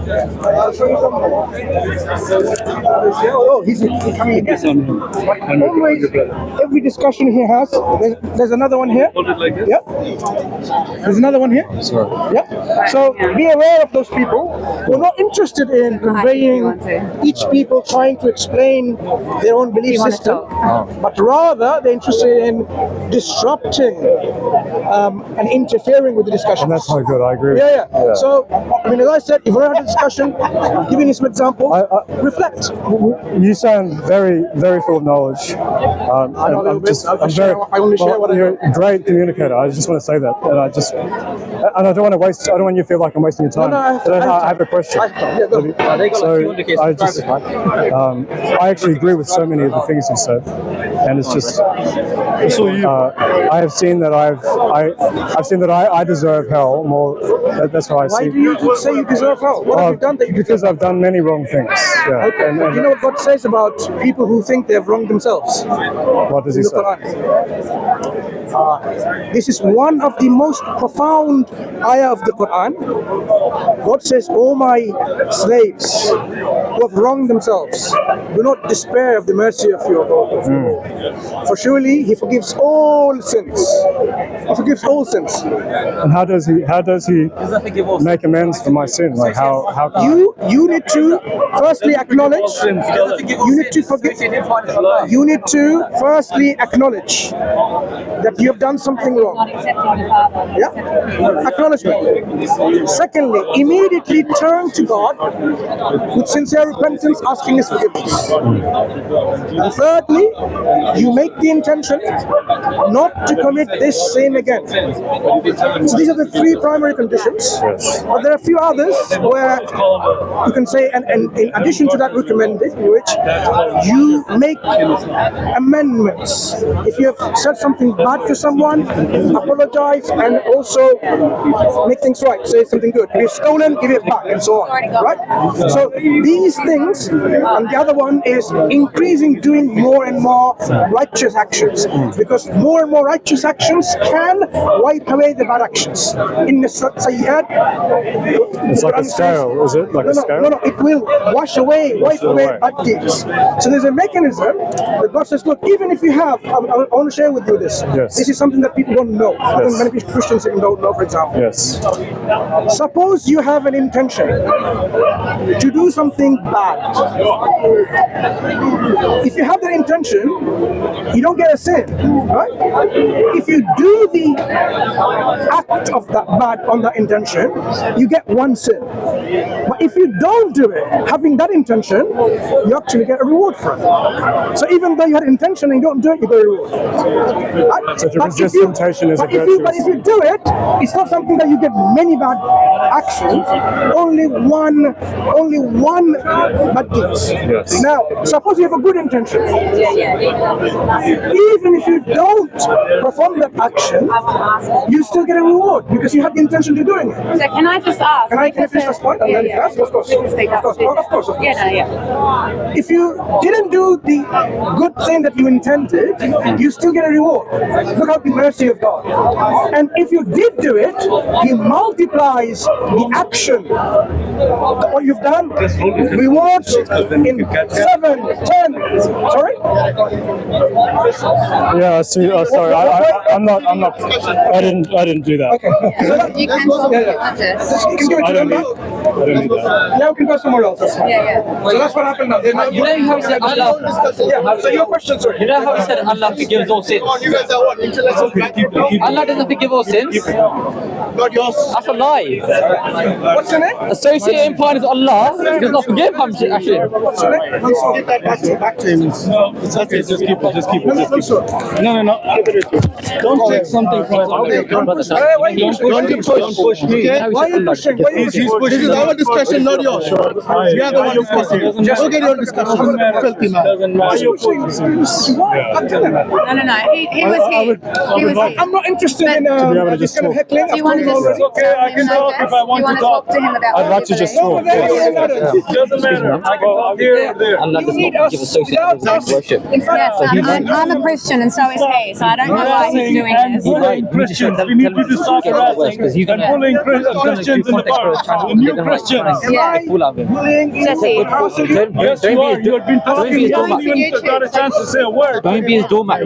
I'll show you some more. Oh, he's coming again. Always, every discussion he has, there's another one here. Yeah. There's another one here. Yeah. So be aware of those people who are not interested in conveying each people trying to explain their own belief system, but rather they're interested in disrupting and interfering with the discussion. And that's not good. I agree. Yeah. So, I mean, as I said, if we're having a discussion, I'm giving you some examples. Reflect. You sound very, very full of knowledge. I know a little bit. I only share what I know. You're a great communicator. I just want to say that, and I don't want to waste. I don't want you to feel like I'm wasting your time. No, I have a question. I actually agree with so many of the things you said, and it's just. I have seen that I've seen that I deserve hell more. That's how I see. Why do you say you deserve hell? What have you done that you because I've done many wrong things. Yeah. Okay. And you know what God says about people who think they have wronged themselves? What does He say? This is one of the most profound ayah of the Quran. God says, "O my slaves who have wronged themselves, do not despair of the mercy of your God. For surely He forgives all sins." He forgives all sins. And how does He make amends for my sin? Like how you need to firstly acknowledge. You need to forgive. You need to firstly acknowledge that you have done something wrong. Yeah? Acknowledgement. Secondly, immediately turn to God with sincere repentance, asking His forgiveness. And thirdly, you make the intention not to commit this sin again. So these are the three primary conditions. But there are a few others where you can say, and in addition to that recommended, in which you make amendments. If you have said something bad to someone, apologize and also make things right. Say something good. If you've stolen, give it back, and so on. Right? So these things, and the other one is increasing doing more and more righteous actions, because more and more righteous actions can wipe away the bad actions. In the Sayyid, it's like a scale, is it? Like a scale? No, it will wipe away bad deeds. So there's a mechanism that God says, look, even if you have, I want to share with you this. Yes. This is something that people don't know. I think many Christians even don't know, for example. Yes. Suppose you have an intention to do something bad. If you have that intention, you don't get a sin, right? If you do the act of that bad on that intention, you get one sin. But if you don't do it, having that intention, you actually get a reward for it. So even though you had intention and you don't do it, you get a reward. Right? So to resist temptation is a virtue. But if you do it, it's not something that you get many bad actions, only one bad deeds. Yes. Now, suppose you have a good intention. Even if you don't perform that action, you still get a reward because you have the intention to doing it. So can I just ask? Can I finish this point? And then yes, of course. Of course. Yeah. If you didn't do the good thing that you intended, you still get a reward. Look at the mercy of God. And if you did do it, He multiplies the action. What you've done, rewards in 7, 10. Sorry? Yeah, I see. Oh, sorry. I'm not. I didn't do that. Okay. You can talk about this. You can give it to them back. I don't need that. Yeah, we can go somewhere else. That's fine. Yeah. So that's what happened now. You know how He said Allah? Yeah, so your question, sorry. You know how He said Allah forgives all sins? Allah doesn't forgive all sins. Not yours. That's a lie. What's your name? Associating partners with Allah does not forgive Hamza, actually. What's your name? Mansur. Get that back to him. It's okay, just keep it. Mansur. No. Don't take something from Don't push me. Why are you pushing? He's pushing. This is our discussion, not yours. We are the one discussing. Just forget your discussion. Filthy man. Why are you pushing? No. He was here. I'm not interested in this kind of heckling. Do you want to just okay, I can talk if I want to talk. to him about I'd like to just No, over there, you're in Adam. Doesn't matter. I can talk here or there. Allah does You need not give us associated without us. worship. In fact, Yes, I'm a Christian and so is he, so I don't know why he's doing this. Bullying Christians. We need you to stop harassing and bullying Christians in the bar. The new Christians. Yeah. bullying is Jesse. harassing you. Yes, you are. You have been talking. You Don't haven't be even got a chance to say a word. Don't be his doormat.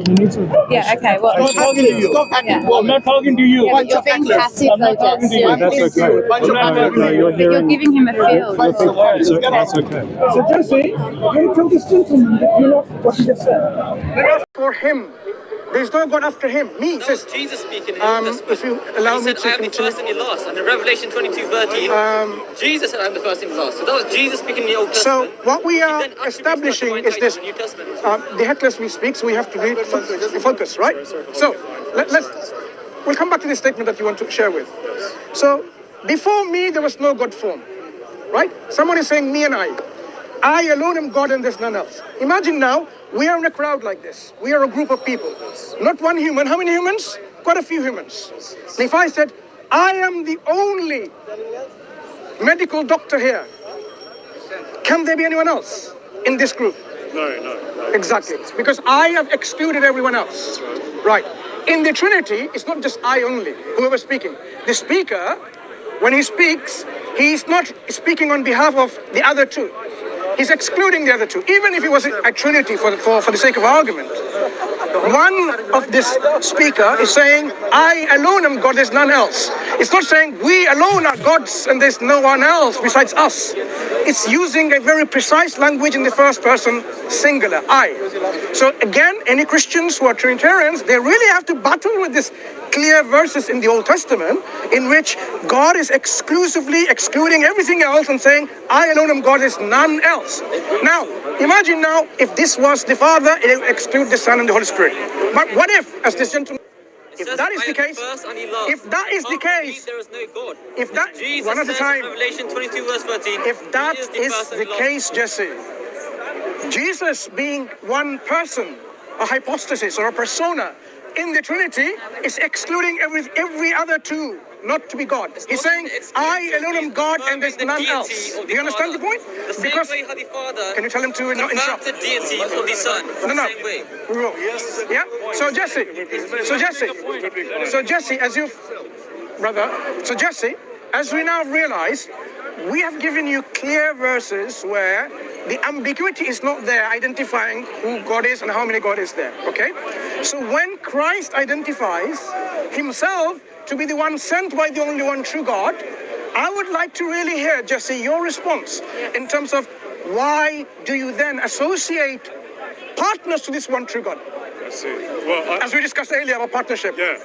Yeah, okay, well, I'm not talking to you. yeah. I'm not talking to you. Yeah, but you're being passive I'm though, not talking to Jess. you. That's okay. No, you're But you're hearing. giving him a field. That's okay. So Jesse, can you tell this gentleman that you know what he just said? For him. There's no God after him. Me, That says, was Jesus speaking in the Old Testament. if you allow He me said, to I am the continue. first and the last. And in Revelation 22:13, Jesus said, I am the first and the last. So that was Jesus speaking in the Old So Testament. what we are Then attributes establishing that is this: divine title in the New Testament. the heckless we speak, so we have to read focus, right? So we'll come back to the statement that you want to share with. So before me there was no God form, right? Someone is saying me and I alone am God and there's none else. Imagine now we are in a crowd like this. We are a group of people, not one human. How many humans? Quite a few humans. And if I said I am the only medical doctor here, can there be anyone else in this group? No. Exactly. Because I have excluded everyone else. Right. In the Trinity, it's not just I only, whoever's speaking. The speaker, when he speaks, he's not speaking on behalf of the other two. He's excluding the other two. Even if it was a Trinity for the sake of argument. One of this speaker is saying, I alone am God, there's none else. It's not saying we alone are gods and there's no one else besides us. It's using a very precise language in the first person, singular, I. So again, any Christians who are Trinitarians, they really have to battle with this clear verses in the Old Testament in which God is exclusively excluding everything else and saying, I alone am God, there's none else. Now, imagine now if this was the Father, it would exclude the Son and the Holy Spirit. But what if, as this gentleman, if that is the case, if that is the case, There is no God. if that, Jesus one at a says time, in Revelation 22:13, if that he is is first and the last. case, Jesse, Jesus being one person, a hypostasis or a persona in the Trinity is excluding every other two not to be God. He's saying, I alone am God and there's none else. Do you understand the point? The same Because, way how the Father can you tell him to not interrupt? confirmed the deity of the Son. No. The same way. We will. Yeah? So Jesse, as you, brother, so Jesse, as we now realize, we have given you clear verses where the ambiguity is not there identifying who God is and how many God is there, okay? So when Christ identifies himself to be the one sent by the only one true God, I would like to really hear, Jesse, your response in terms of why do you then associate partners to this one true God? I see. Well, As we discussed earlier about partnership. yeah.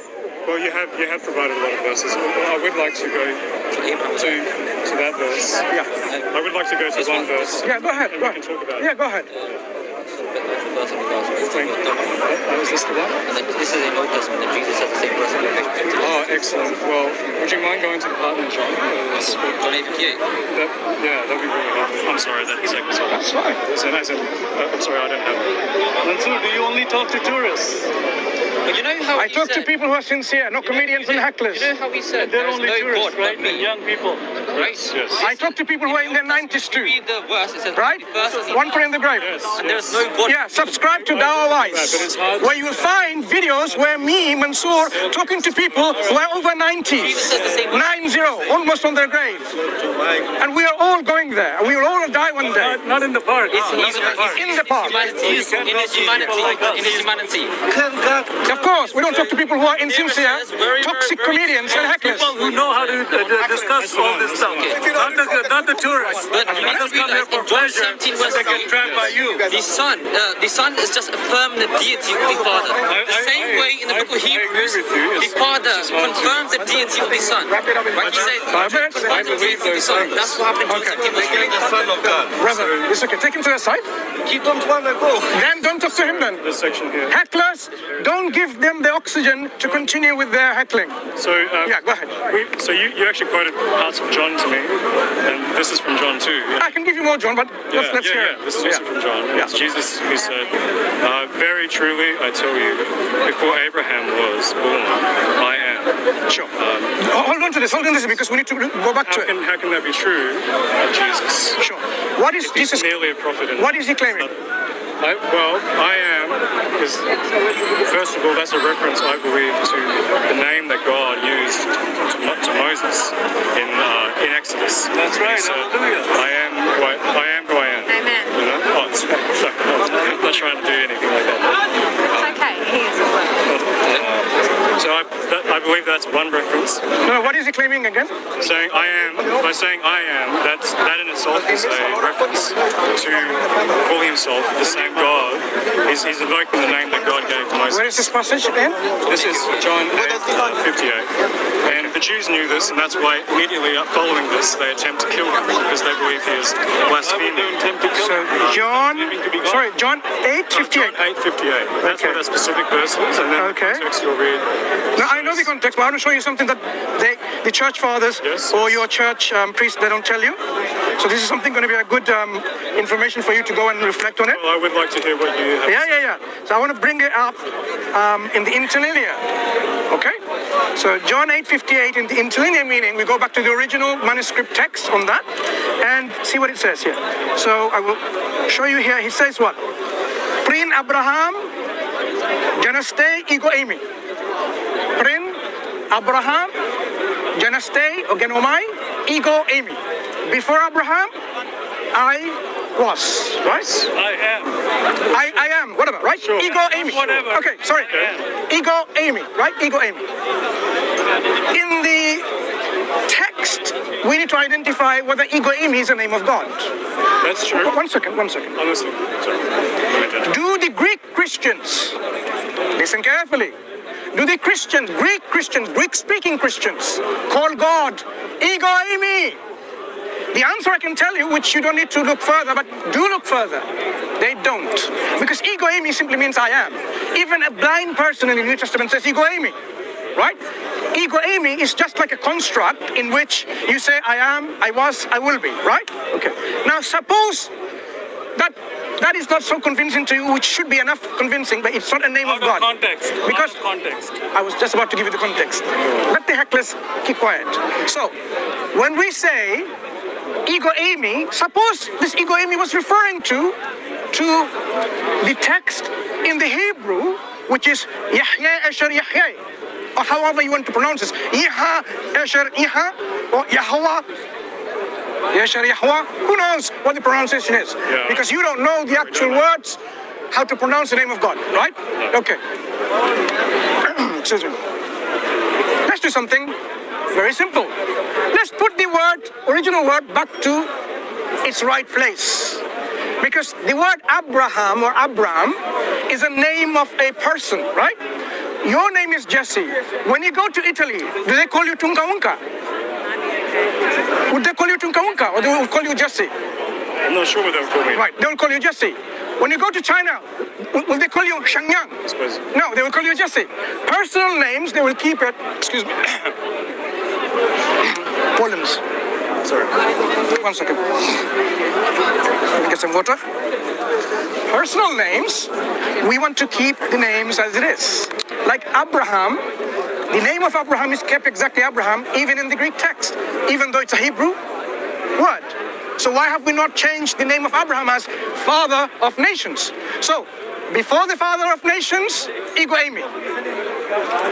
Well, you have provided a lot of verses. I would like to go to that verse. Yeah. I would like to go to one verse. Yeah, go ahead. And Go we ahead. can talk about it. Yeah, go ahead. Thank you. Is this the one? This is in Old Testament, and Jesus said the same person. Oh, excellent. Well, would you mind going to the part in John? John 8:58. That'd be really helpful. I'm sorry, that's fine. I'm sorry, I don't have it. Mansur, do you only talk to tourists? But you know how I talk to people who are sincere, not comedians and hecklers. You know how he said They're there is only no tourists, God right? but me. Young people. Right? Yes. I talk to people who are in their 90s too, Read the verse. It says, right? "The first and the One foot in the grave. and there is no God. Yeah, subscribe to Dawa Wise, where you will find videos where me, Mansur, talking to people who are over 90s, 90, almost on their grave. And we are all going there. We will all die one day. Not in the park. He's In the park. in his humanity. Of course, we don't talk to people who are insincere, toxic comedians and hecklers. People who know how to discuss all this stuff. Not the tourists. But They you just come here for in John pleasure. 17 verse They get trapped by you. the Son is just affirming the deity of the Father. The same way in the book of Hebrews, the Father confirms the deity of the Son. Right? He says, I believe the Son. That's what happened in John 17 verse 3. The Son of God. Brother, it's okay. Take him to the side. You don't want to go. Then don't talk to him then. This section here. Hecklers, don't give them the oxygen to continue with their heckling. So, Yeah, go ahead. so you actually quoted parts of John to me, and this is from John too. I can give you more, John, but let's hear it. This is also from John. It's Jesus who said, very truly I tell you, before Abraham was born, I am. Sure. Hold on to this, because we need to go back to it. How can that be true? What is He's Jesus? merely a prophet. And What is he claiming? I am, because first of all, that's a reference, I believe, to the name that God used to Moses in Exodus. That's right. So I am who I am. Amen. You know? Oh, sorry, I'm not trying to do anything like that. It's okay. He is as well. So I believe that's one reference. No, what is he claiming again? Saying I am, by saying I am, that in itself is a reference to calling himself the same God. He's invoking the name that God gave to Moses. Where is this passage then? This is John 8:58. And the Jews knew this, and that's why immediately following this, they attempt to kill him because they believe he is blaspheming. So John 8:58. 8:58. That's where that specific verse is, and then the context you'll read. Now I know the context, but I want to show you something that the church fathers or your church priests, they don't tell you. So this is something going to be a good information for you to go and reflect on it. Well, I would like to hear what you have. Yeah. So I want to bring it up in the interlinear. Okay? So John 8:58 in the interlinear meaning, we go back to the original manuscript text on that and see what it says here. So I will show you here. He says what? Prin Abraham Janaste ego Amy. Prin Abraham Janaste or Genomai ego Amy. Before Abraham, I was, right? I am. I am, whatever, right? Sure. Ego Amy. Whatever. Okay, sorry. Ego Amy, right? Ego Amy. In the text, we need to identify whether Ego Amy is the name of God. That's true. One second. I'm listening. Sorry. Do the Greek Christians, listen carefully, do the Christians, Greek-speaking Christians, call God Ego Amy? The answer I can tell you, which you don't need to look further, but do look further. They don't. Because ego eimi simply means I am. Even a blind person in the New Testament says ego eimi, right? Ego eimi is just like a construct in which you say I am, I was, I will be, right? Okay. Now suppose that is not so convincing to you, which should be enough convincing, but it's not a name of God. Context. Because context. I was just about to give you the context. Let the hecklers keep quiet. So, when we say ego eimi, suppose this ego eimi was referring to the text in the Hebrew, which is Yahya Asher Yahya, or however you want to pronounce this, Yahya Asher Yahya, or Yahweh Asher Yahweh. Who knows what the pronunciation is? Yeah. Because you don't know the actual words, how to pronounce the name of God, right? Okay. Excuse me. Let's do something very simple. Let's put the original word back to its right place. Because the word Abraham or Abram is a name of a person, right? Your name is Jesse. When you go to Italy, do they call you Tunkaunka? Would they call you Tunkaunka or they will call you Jesse? I'm not sure what they would call me. Right, they will call you Jesse. When you go to China, will they call you Shangyang? I suppose. No, they will call you Jesse. Personal names, they will keep it. Excuse me. Pollens. Sorry. 1 second. Let me get some water. Personal names, we want to keep the names as it is. Like Abraham, the name of Abraham is kept exactly Abraham, even in the Greek text, even though it's a Hebrew word. So why have we not changed the name of Abraham as Father of Nations? So, before the Father of Nations, ego eimi.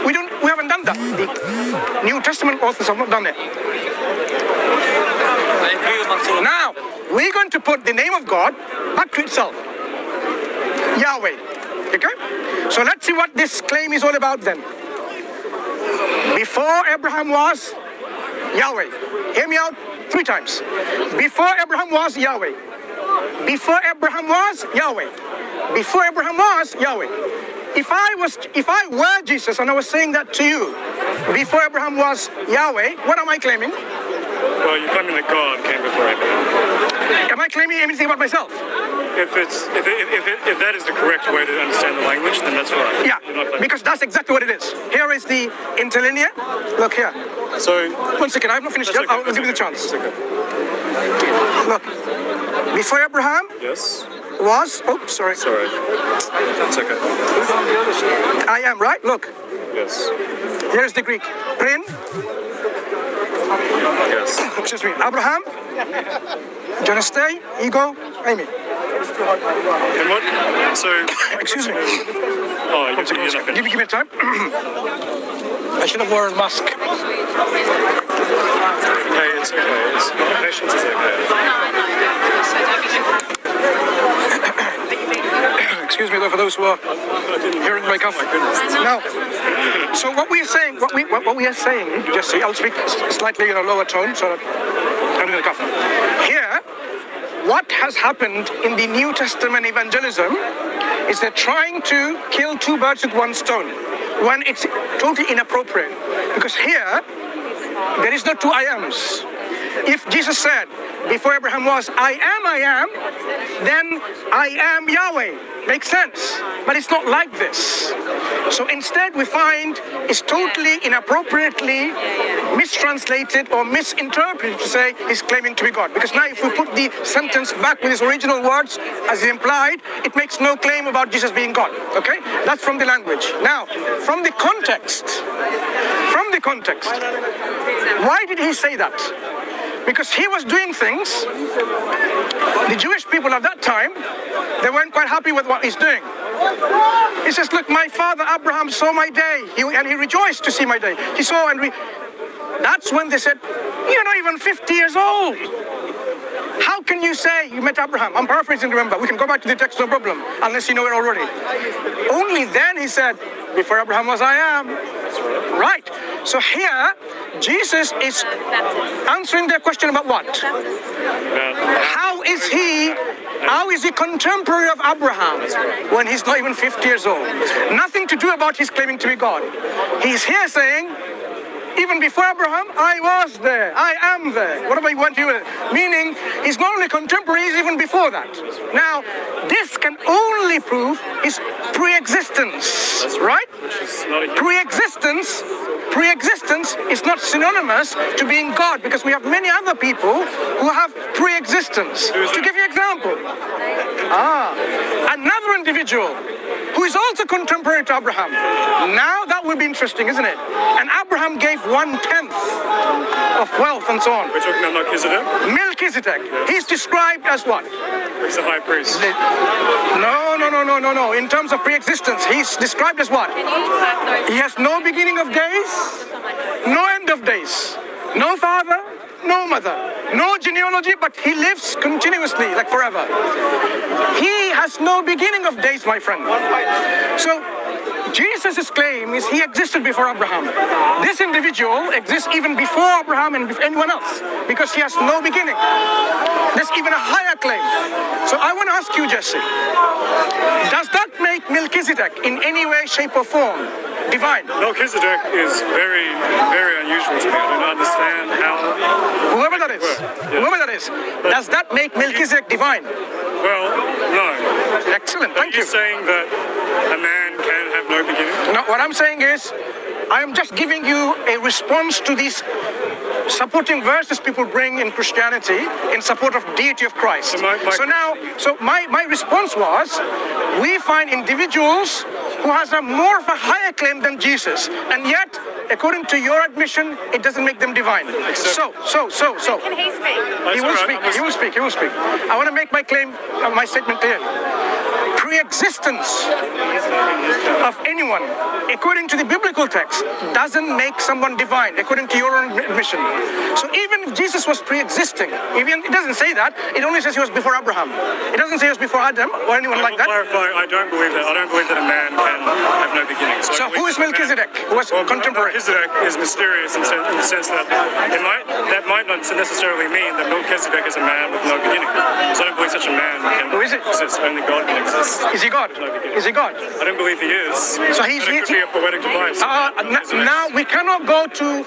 We haven't done that. The New Testament authors have not done it. I agree with Mansur. Now, we're going to put the name of God back to itself. Yahweh. Okay? So let's see what this claim is all about then. Before Abraham was Yahweh. Hear me out 3 times. Before Abraham was Yahweh. Before Abraham was Yahweh. Before Abraham was Yahweh. If I were Jesus and I was saying that to you, before Abraham was Yahweh, what am I claiming? Well, you're claiming that God came before Abraham. Am I claiming anything about myself? If that is the correct way to understand the language, then that's right. Yeah, because that's exactly what it is. Here is the interlinear. Look here. So 1 second, I have not finished yet. I'll give you the chance. Okay. Look, before Abraham Yes. was, sorry. Sorry. That's okay. I am, right? Look, Yes. here's the Greek. Prin, Yes. excuse me, Abraham, you want to stay? Ego? Amy. And what? So, Excuse me. oh, you're not finished. Give me time. I should have worn a mask. Okay, it's okay. It's patience is okay. Excuse me, though, for those who are hearing my cough. Now, so what we are saying, what we are saying, Jesse, I'll speak slightly in a lower tone, so that I'm going to cough. Here, what has happened in the New Testament evangelism is they're trying to kill two birds with one stone when it's totally inappropriate. Because here, there is no two I ams. If Jesus said, before Abraham was, I am, then I am Yahweh. Makes sense. But it's not like this. So instead we find it's totally inappropriately mistranslated or misinterpreted to say he's claiming to be God. Because now if we put the sentence back with his original words as implied, it makes no claim about Jesus being God. Okay? That's from the language. Now, from the context, why did he say that? Because he was doing things, the Jewish people of that time, they weren't quite happy with what he's doing. He says, look, my father Abraham saw my day, and he rejoiced to see my day. He saw and that's when they said, you're not even 50 years old. How can you say you met Abraham? I'm paraphrasing, remember. We can go back to the text, no problem, unless you know it already. Only then he said, before Abraham was, I am. Right. So here, Jesus is answering their question about what? How is he contemporary of Abraham when he's not even 50 years old? Nothing to do about his claiming to be God. He's here saying, even before Abraham, I was there. I am there. Whatever you want to do. Meaning, he's not only contemporary, he's even before that. Now, this can only prove his pre-existence, right? Pre-existence is not synonymous to being God, because we have many other people who have pre-existence. To give you an example, another individual who is also contemporary to Abraham. Now that would be interesting, isn't it? And Abraham gave 1/10 of wealth and so on. We're talking about Melchizedek? Melchizedek. He's described as what? He's the high priest. No. In terms of pre-existence, he's described as what? He has no beginning of days, no end of days, no father, no mother, no genealogy, but he lives continuously, like forever. He has no beginning of days, my friend. So Jesus' claim is he existed before Abraham. This individual exists even before Abraham and anyone else, because he has no beginning. There's even a higher claim. So I want to ask you, Jesse, does that make Melchizedek in any way, shape, or form divine? Melchizedek is very, very unusual to me. I don't understand how. Whoever that is, does that make Melchizedek divine? Well, no. Excellent, thank you. Are you saying that a man can have no beginning? No, what I'm saying is, I am just giving you a response to these supporting verses people bring in Christianity in support of deity of Christ. So my response was, we find individuals who has a more of a higher claim than Jesus, and yet, according to your admission, it doesn't make them divine. So. Can he speak? He will speak. I want to make my claim, my statement clear. Pre-existence of anyone, according to the biblical text, doesn't make someone divine, according to your own admission. So even if Jesus was pre-existing, even it doesn't say that, it only says he was before Abraham. It doesn't say he was before Adam or anyone like that. Clarify, I don't believe that. I don't believe that a man can have no beginning. So who is Melchizedek? Who was contemporary? Melchizedek is mysterious in the sense that that might not necessarily mean that Melchizedek is a man with no beginning. So I don't believe such a man can exist. Only God can exist. Is he God? Is he God? I don't believe he is. So he could be a poetic device. Now we cannot go to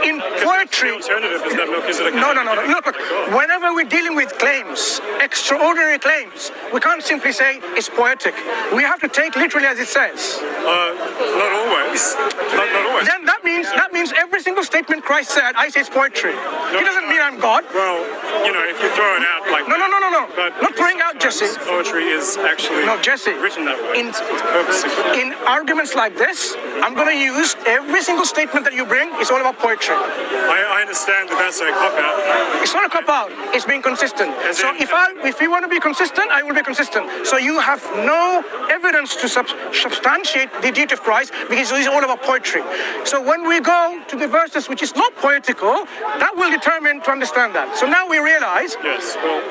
in poetry. The alternative is that Melchizedek. No. Look, whenever we're dealing with claims, extraordinary claims, we can't simply say it's poetic. We have to take literally as it says. Not always. Not always. Then that that means every single statement Christ said, I say it's poetry. He doesn't mean I'm God. Well, if you throw it out like No. But Not throwing out, Jesse. poetry is actually Jesse. written that way. In It's purposely. in arguments like this, I'm going to use every single statement that you bring. It's all about poetry. I understand that that's a cop-out. It's not a cop out. It's being consistent. So if we want to be consistent, I will be consistent. So you have no evidence to substantiate the deity of Christ because it's all about poetry. So when we go to the verses which is not poetical, that will determine to understand that. So now we realize. Yes. Well,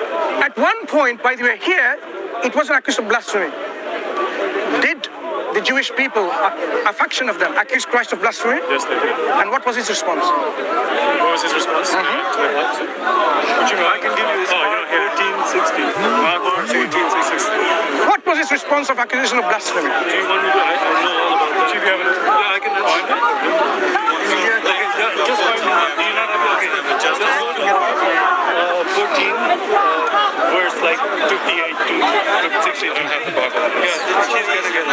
At one point, by the way, here, it was an accused of blasphemy. Did the Jewish people, a faction of them, accuse Christ of blasphemy? yes, they did. And what was his response? What was his response? To what? What you mean? I can give you this. Mark 14:16. Mark 14:16. What was his response of accusation of blasphemy? Do you want me to? I know all about that. Chief, you have it? Yeah, I can find it. Just find it. Do you not have it? Okay. Just 14, verse like 58 to 60. I don't have the Bible. Yeah, she's gonna get it.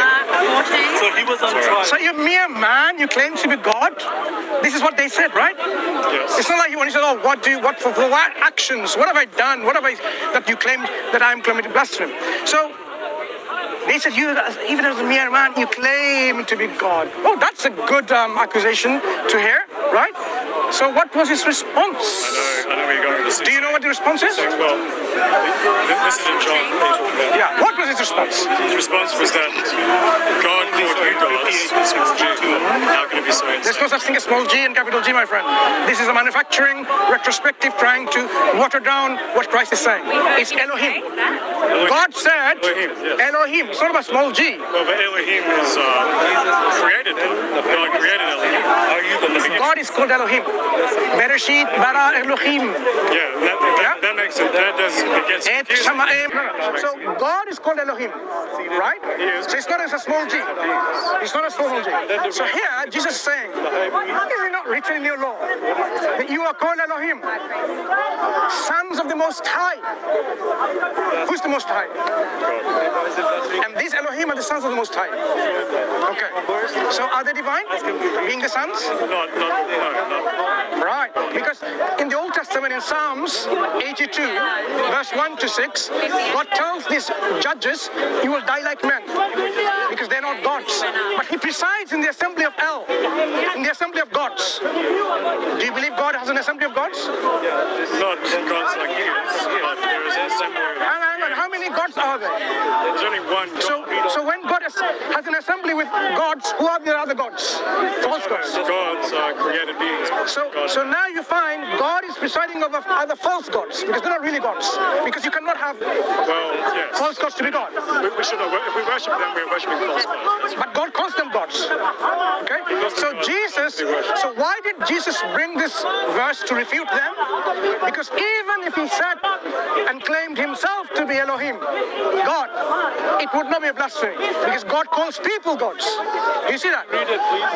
So he was on trial. So you're mere man, you claim to be God? This is what they said, right? Yes. It's not like when you said, for what actions? What have I done? What have I, that you claim that I'm claiming to blaspheme? So, they said, even as a mere man, you claim to be God. Oh, that's a good accusation to hear, right? So what was his response? I know where you're going with this. Do you know what the response is? Well, this is in John. Yeah, what was his response? His response was that God called you gods. How can it be so There's insane? no such thing as small g and capital G, my friend. This is a manufacturing retrospective trying to water down what Christ is saying. It's Elohim. God said Elohim, yes. Elohim. It's not about small g. Well, but Elohim is created. God created Elohim. Are you the beginning? God is called Elohim. Bereshit bara Elohim. Yeah, that makes it. That does. It gets Et confusing. Shamaim. So God is called Elohim, right? So it's not as a small g. It's not a small g. So here Jesus is saying, is it not written in your law that you are called Elohim, sons of the Most High? Who's the Most High? And these Elohim are the sons of the Most High. Okay. So are they divine? Being the sons? No. Right. Because in the Old Testament, in Psalms 82, verse 1 to 6, God tells these judges, you will die like men, because they're not gods. But he presides in the assembly of El, in the assembly of gods. Do you believe God has an assembly of gods? Not gods like you. But there is a assembly. Hang on. How many gods are there? There's only one God. So when God has an assembly with gods, who are the other gods? False gods. Gods are created beings. So now you find God is presiding over other false gods, because they're not really gods. Because you cannot have Well, yes. false gods to be God. We should not. If we worship them, we're worshiping false gods. But God calls them gods. Okay? So why did Jesus bring this verse to refute them? Because even if he said and claimed himself to be Elohim, God, it would not be a blasphemy. Because God calls people gods. You see that?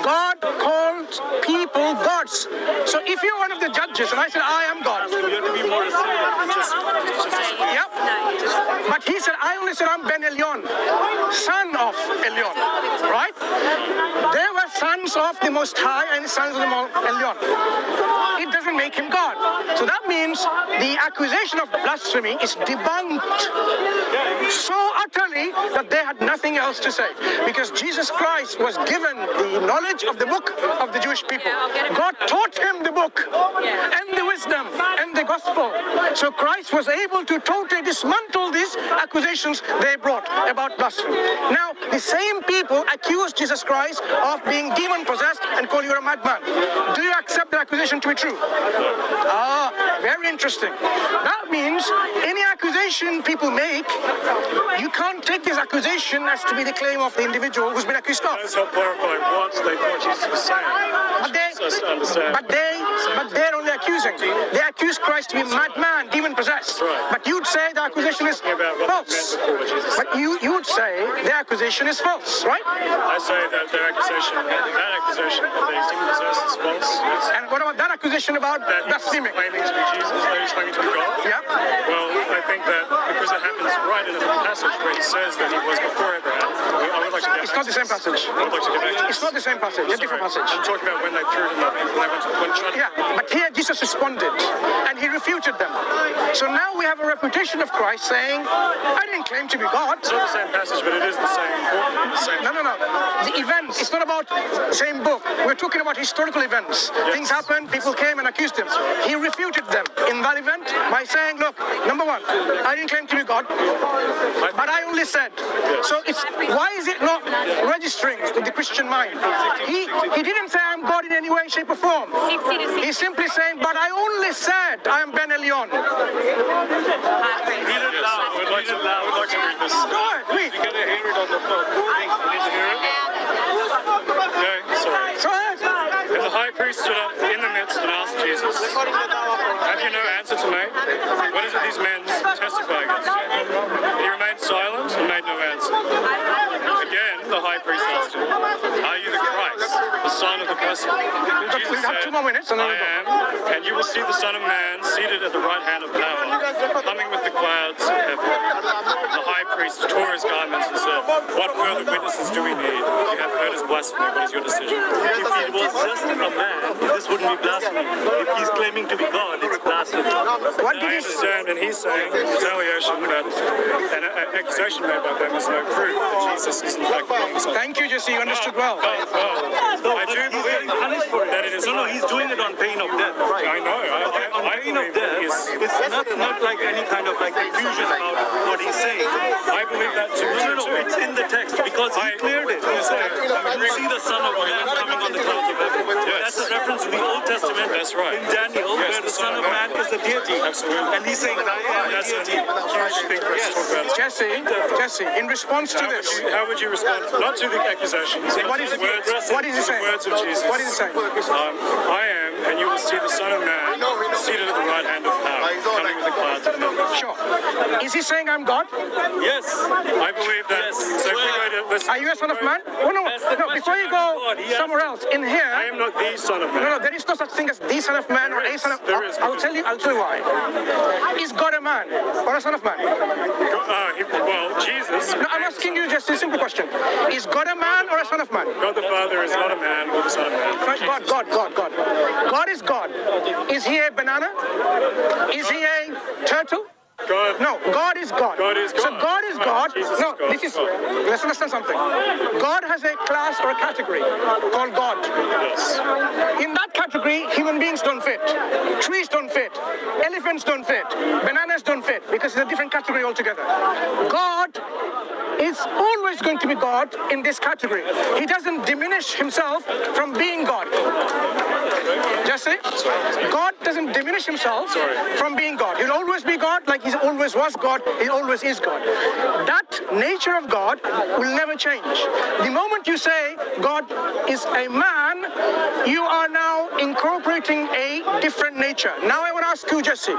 God calls people gods. So if you're one of the judges and I said, I am God. You have to be more Yep. But he said, I only said I'm Ben Elyon, son of Elyon. Right? They were sons of the Most High and sons of the Elyon. It doesn't make him God. So that means the accusation of blasphemy is debunked so utterly that they had nothing else to say. Because Jesus Christ was given the knowledge of the book of the Jewish people. God taught him the book and the wisdom and the gospel. So Christ was able to totally dismantle these accusations they brought about blasphemy. Now, the same people accused Jesus Christ of being demon-possessed and call you a madman. Do you accept the accusation to be true? Very interesting. That means any accusation people make, you can't take this accusation as to be the claim of the individual who's been accused of. Let's help clarify what they thought Jesus was saying. But they're only accusing. They accuse Christ to be madman, demon-possessed. Right. But you'd say the accusation is false. But you would say the accusation is false, right? I say that that accusation that he's demon-possessed is false. Yes. And what about that accusation about That he's blaspheming? claiming to be Jesus, that he's claiming to be God. Yeah. Well, I think that because it happens right in the passage where he says that he was before Abraham, I would like It's not the same passage. I'd like to get back to It's not the same passage. A different passage. I'm talking about when they threw him up, when trying to... Yeah, but here Jesus responded and he refuted them. So now we have a refutation of Christ saying, I didn't claim to be God. It's not the same passage, but it is the same. No. The event, it's not about same book. We're talking about historical events. Yes. Things happened, people came and accused him. He refuted them in that event by saying, look, number one, I didn't claim to be God, but I only said. Yes. So it's why is it not registering with the Christian mind? He didn't say I'm God in any way, shape or form. He's simply saying, but I only said I am Ben Elyon. I would like to read this. Go ahead, read. You gotta hear it on the phone. You need to hear it? Okay, sorry. Go ahead. And the high priest stood up in the midst and asked Jesus, have you no answer to make? What is it these men testify against you? And he remained silent and made no answer. Again, the high priest asked him, are you the Christ, the Son of the Blessed? And Jesus We have said, 2 more minutes and then I we go. am, and you will see the Son of Man seated at the right hand of power, coming with the clouds of heaven. The high priest tore his garments and said, what further witnesses do we need? You have heard his blasphemy. What is your decision? If he was just a man, this wouldn't be blasphemy. If he's claiming to be God, it's blasphemy. What did I he say? understand, and he's saying retaliation that an accusation made by them is no proof that Jesus is in fact the Son. Thank you, Jesse. You understood well. I do believe that it is. No, he's doing it on pain of death. I know. I Pain of believe that death, he is. it's not like any kind of like confusion about what he's saying. I believe that too. No, it's in the text because he cleared it. He said, you see the Son of Man coming on the clouds of heaven. Yes. That's a reference to the Old Testament. That's right. In Daniel, Yes, where the Son of Man is the deity. Absolutely. And he's saying, I am the That's a deity. huge thing for us to talk about. Jesse, in response to this, How would you respond? Not to the accusations. What is it? What is he the saying? words of Jesus. What is he saying? I am, and you will see the Son of Man seated at the right hand of power, coming with the clouds of heaven. Sure. Is he saying I'm God? Yes. I believe that. Yes. So if we go to listen, Are you a son of man? Oh, no. That's the Before you question go of God. He somewhere else, in I here, am not the Son of Man. no, there is no such thing as the son of man or a son of. There is. I'll tell you why. Is God a man or a son of man? Well, Jesus. No, I'm asking you just a simple question. Is God a man or a son of man? God the Father is not a man or the Son of Man. Right, God. God is God. Is he a banana? Is he a turtle? God. No, God is God. God is So God. God is God. Jesus is No, God. this is. Let's understand something. God has a class or a category called God. Yes. In that category, human beings don't fit. Trees don't fit. Elephants don't fit. Bananas don't fit because it's a different category altogether. God is always going to be God in this category. He doesn't diminish himself from being God. Jesse? God doesn't diminish himself from being God. He'll always be God like he always was God. He always is God. That nature of God will never change. The moment you say God is a man, you are now incorporating a different nature. Now I want to ask you, Jesse,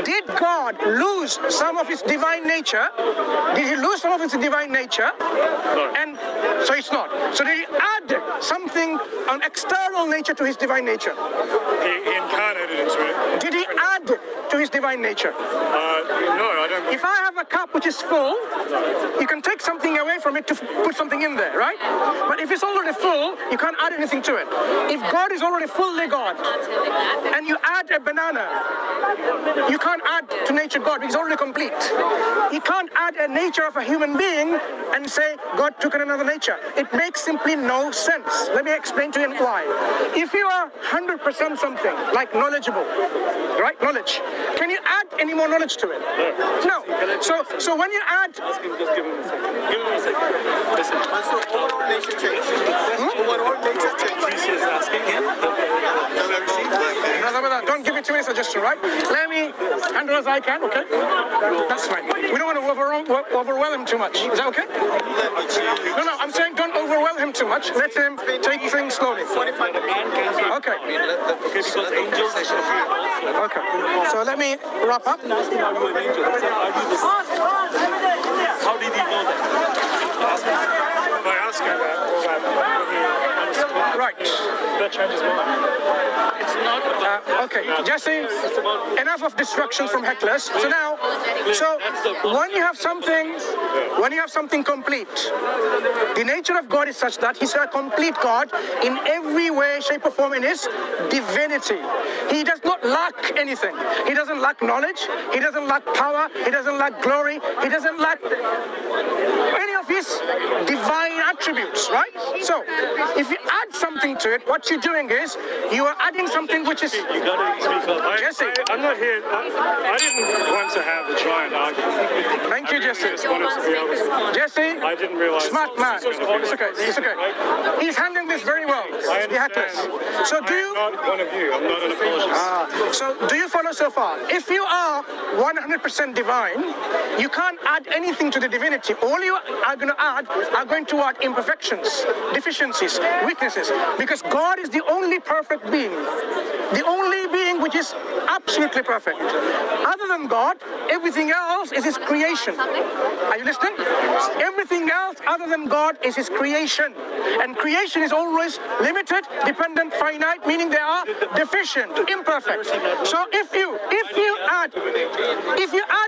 did God lose some of his divine nature? Did he lose some of his divine nature? No. And so it's not. So did he add something, an external nature to his divine nature? He incarnated into it. Did he add to his divine nature? No, I don't believe. If I have a cup which is full, you can take something away from it to put something in there, right? But if it's already full, you can't add anything to it. If God is already fully God, and you add a banana, you can't add to nature God because it's already complete. You can't add a nature of a human being and say God took on another nature. It makes simply no sense. Let me explain to you why. If you are 100% something, like knowledgeable, right? Knowledge. Can you add any more knowledge to it? No. So when you add... Just give him a second. Give him a second. Listen. So overall nature changes. Overall nature changes. He's asking him. Don't give me too many suggestions, right? Let me handle as I can, okay? That's fine. We don't want to overwhelm him too much. Is that okay? No, I'm saying don't overwhelm him too much. Let him take things slowly. Okay. Because angels Okay. So let me wrap up. How did he know that? If I ask him that, Right. that changes my mind. It's not Okay, Jesse, enough of distractions from hecklers. So now, when you have something complete, the nature of God is such that He's a complete God in every way, shape, or form in His divinity. He does not lack anything. He doesn't lack knowledge. He doesn't lack power. He doesn't lack glory. He doesn't lack any of His divine attributes, right? So, if you add something to it, what you're doing is you are adding something which is. Jesse, I'm not here. I didn't want to have a giant argument. Thank you, Jesse. I just wanted to be able to. Jesse, I didn't realize. smart man. It's okay. It's okay. He's handling this very well. I The hecklers. understand. So do you? I'm not one of you. I'm not an apologist. So do you follow so far? If you are 100% divine, you can't add anything to the divinity. All you are going to add are going to add imperfections, deficiencies, weaknesses. Because God is the only perfect being. The only being which is absolutely perfect. Other than God, everything else is His creation. Are you listening? Everything else other than God is His creation. And creation is always limited, dependent, finite, meaning they are deficient, imperfect. So if you add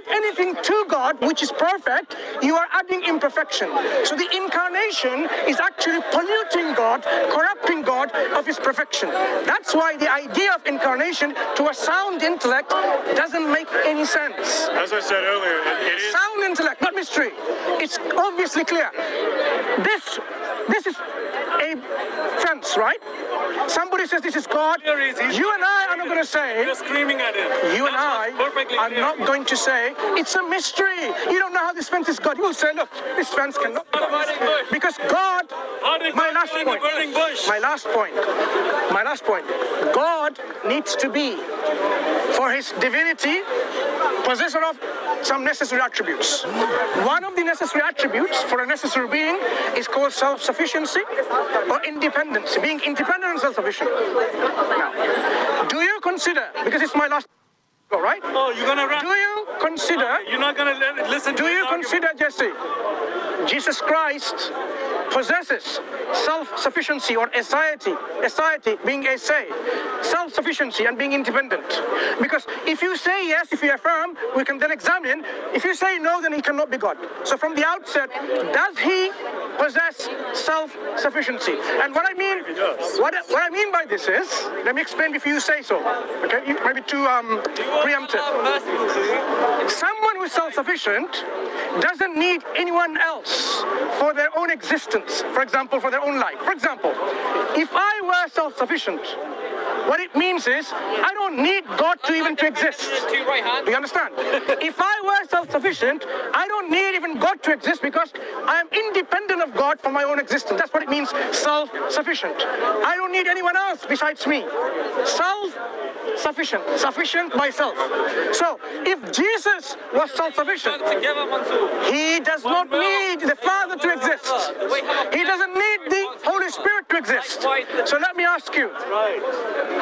anything to God which is perfect, you are adding imperfection. So the incarnation is actually polluting God, corrupting God of His perfection. That's why the idea of incarnation to a sound intellect doesn't make any sense. As I said earlier, it is. Sound intellect, not mystery. It's obviously clear. This is a fence, right? Somebody says this is God. You and I are not going to say. You're screaming at him. You and I are not going to say it's a mystery. You don't know how this fence is God. You will say, look, this fence cannot be God. Because God. My last point. God needs to be, for His divinity, possessor of some necessary attributes. One of the necessary attributes for a necessary being is called self-sufficiency or independence, being independent and self-sufficient. Now, do you consider, because it's my last, right? Oh, you're gonna run. Do you consider? You're not gonna listen. Do you consider, Jesse, Jesus Christ possesses self-sufficiency or aseity being a say, self-sufficiency and being independent? Because if you say yes, if you affirm, we can then examine. If you say no, then He cannot be God. So from the outset, does He possess self-sufficiency? And what I mean by this is, let me explain before you say so. Okay, maybe too preemptive. Someone who is self-sufficient doesn't need anyone else for their own existence. For example, for their own life. For example, if I were self-sufficient, what it means is I don't need God to even to exist. Do you understand? If I were self-sufficient, I don't need even God to exist because I am independent of God for my own existence. That's what it means, self-sufficient. I don't need anyone else besides me. Self-sufficient, sufficient by self. So if Jesus was self-sufficient, He does not need the Father to exist. He doesn't need the Holy Spirit to exist. So let me ask you,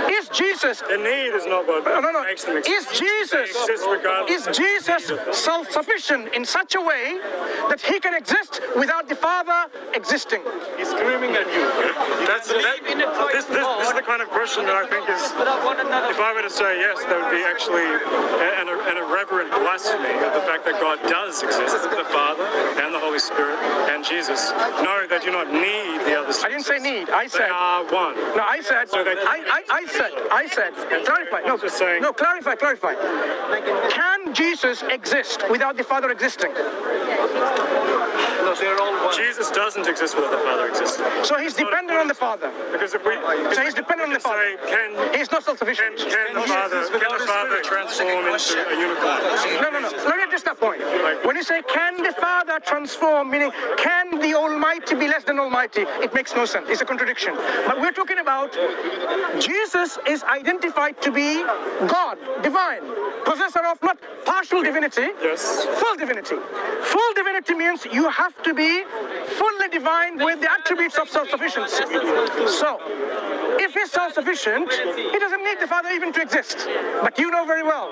is Jesus... The need is not what makes them exist. Is Jesus self-sufficient in such a way that He can exist without the Father existing? He's screaming at you. This is the kind of question that I think is, if I were to say yes, that would be actually an irreverent blasphemy of the fact that God does exist, the Father and the Holy Spirit and Jesus. No, they do not need the others. I didn't say need. I said they are one. No, I said. So I said. Clarify. No, just saying. No, clarify. Can Jesus exist without the Father existing? No, they're all one. Jesus doesn't exist without the Father existing. So He's dependent on the Father. Because if we, So He's dependent on the Father. He's not self-sufficient. Can the Father transform into a unicorn? No. Let me address that point. When you say, can the Father transform, meaning, can the Almighty be less than Almighty? It makes no sense. It's a contradiction. But we're talking about Jesus is identified to be God, divine, possessor of not partial divinity, Yes. full divinity. Full divinity means you have to be fully divine with the attributes of self-sufficiency. So, if He's self-sufficient, He doesn't need the Father even to exist. But you know very well,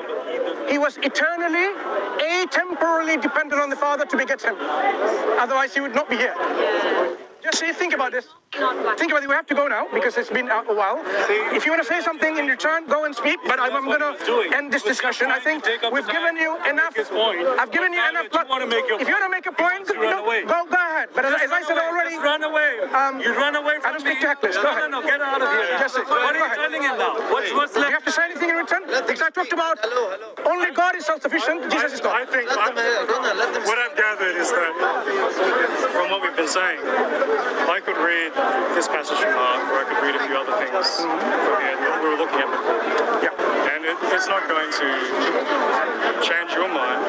He was eternally, atemporally dependent on the Father to beget Him. Otherwise, He would not be here. Jesse, think about this. Think about it. We have to go now because it's been a while. If you want to say something in return, go and speak. But I'm going to end this discussion. I think we've given you enough. I've given you enough. If you want to make a point, go ahead. But as I said already, Run away. You run away from I don't speak to hecklers. Go ahead. No, get out of here. Jesse, What are you telling him now? What's do you have to say anything in return? Because I talked about only God is self-sufficient, Jesus is I not. think what I've gathered is that from what we've been saying, I could read this passage from Mark, or I could read a few other things from here that we were looking at before. Yeah. And it's not going to change your mind,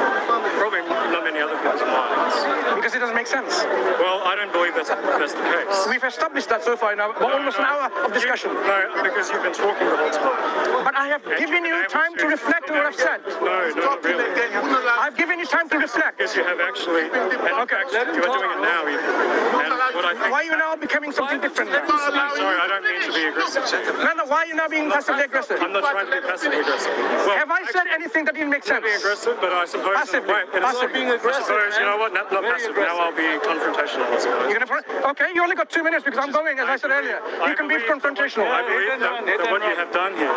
probably not many other people's minds. Because it doesn't make sense. Well, I don't believe that's the case. We've established that so far now, almost an hour of discussion. No, because you've been talking the whole time. But I have given you time to reflect on what I've said. No, not really. I've given you time to reflect. Because you have actually, and in fact, you are doing it now even. And what I think, Why are you now becoming something different now? I'm sorry, I don't mean to be aggressive. No, why are you now being passively aggressive? I'm not trying to be passively aggressive. Well, Have I said anything that didn't make sense? be aggressive, but I suppose Passively. I suppose, you know what, not passive. Now I'll be confrontational, I suppose. You're gonna okay, you only got 2 minutes because I'm going, as I said earlier. You can be confrontational. I believe that what you have done here,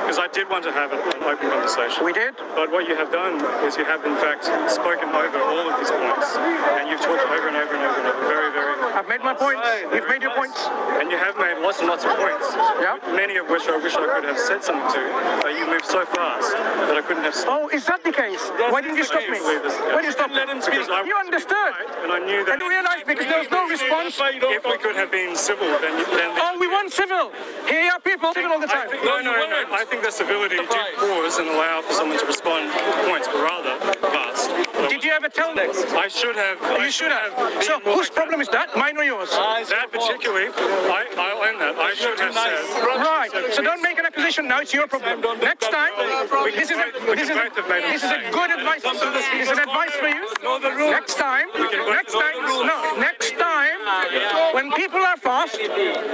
because I did want to have an open conversation. We did. But what you have done is you have in fact spoken over all of these points, and you've talked over and over and over and over, very, very. I've made my points. You've made your points. And you have made lots and lots of points. Yeah. Many of which I wish I could have said something to. But you moved so fast that I couldn't have stopped. Oh, is that the case? Why didn't you stop me? Why did you stop me? You understood. And I knew that. And realized because there was no response. If we could have been civil, then Oh, we want civil. Here are people civil all the time. No. I think the civility did pause and allow for someone to respond to points, but rather fast. Did you ever tell them? I should have. You should have. So whose problem is that? Mine or yours? That particularly, I'll own that. I should have said. Right. So don't make an accusation now. It's your problem. Next time, this is a good advice. This is an advice for you. Next time, when people are fast,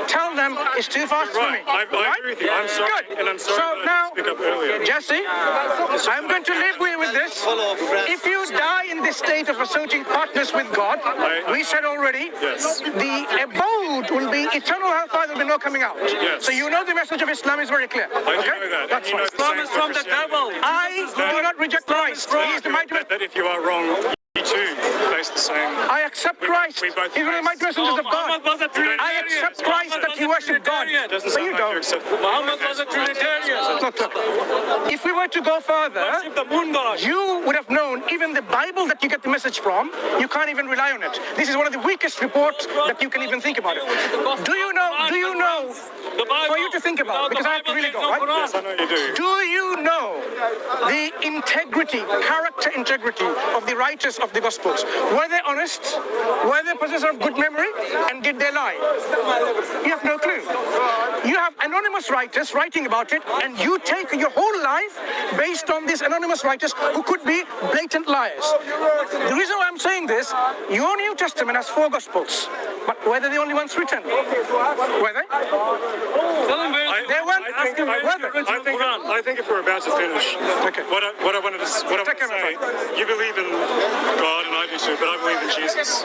tell them it's too fast for me. I agree with you. I'm sorry. Good. And I'm sorry So that I now, didn't speak up earlier. Jesse, I'm going to live with this. If you die in this state of asserting partners with God, we said already, Yes. the abode will be eternal hellfire. There will be no coming out. Yes. So you know the message of Islam is very clear. I do know that. That's And you know fine. the same for Christianity. I do not reject Christ. He is the mighty man. That if you are wrong, you too face the same. I accept Christ. we both He's one of the mighty messengers of God. I accept Christ that he worshipped God. Doesn't But sound you like you don't. accept. Muhammad was a Trinitarian. Look. If we were to go further, The moon god. you would have known even the Bible that you get the message from, you can't even rely on it. This is one of the weakest reports that you can even think about it. Do you know, for you to think about, because I have to really go, right? Yes, I know you do. Do you know the character integrity of the writers of the Gospels? Were they honest? Were they possessors of good memory? And did they lie? You have no clue. You have anonymous writers writing about it, and you take your whole life based on these anonymous writers who could be blatant liars. The reason why I'm saying this, your New Testament has 4 Gospels, but were they the only ones written? Were they? They weren't. I think if we're about to finish, Okay. what I wanted to say, you believe in God and I do too, but I believe in Jesus.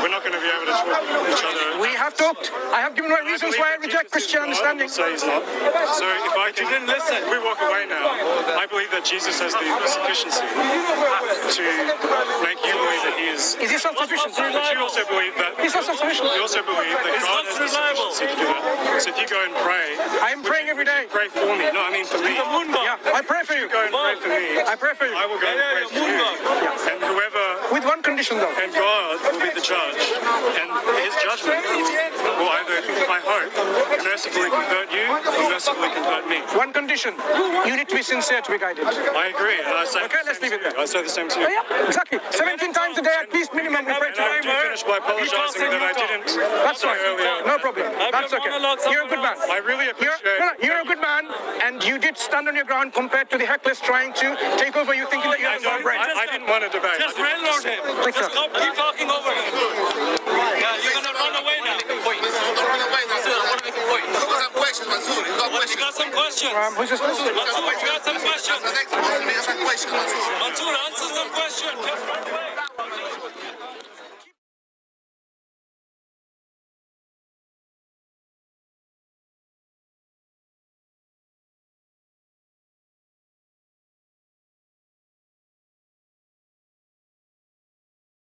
We're not going to be able to talk to each other. We have talked. I have given my reasons why I reject Christian understanding. Say he's not. So if we walk away now, I believe that Jesus has the sufficiency to make you believe that he is. Is he self-sufficient? But you also believe that. He's not self-sufficient. You also believe that God has the sufficiency to do that. So if you go and pray, I am praying every day. pray for me. No, I mean for me. Yeah, I pray for you. Go and pray for me. I pray for you. I will go and pray for you. And whoever, With one condition though. and God will be the judge. And his judgment will either, I hope, mercifully convert you or mercifully convert me. One condition. You need to be sincere to be guided. I agree. And I say Okay, let's leave it there. I say the same to Oh, you. yeah, exactly. 17 times a day at least minimum we pray And I to do finish by apologizing that I didn't That's say fine. earlier. No problem. That's okay. You're a good man. I really appreciate You're a good man, and you did stand on your ground compared to the hecklers trying to take over you, thinking that you have no brain. I didn't want to debate. Just railroad him. Just keep talking over him. Yeah, you're gonna run away now. You got some questions. Who's this? Mansur, you got some questions. Next question, Mansur, answer some questions.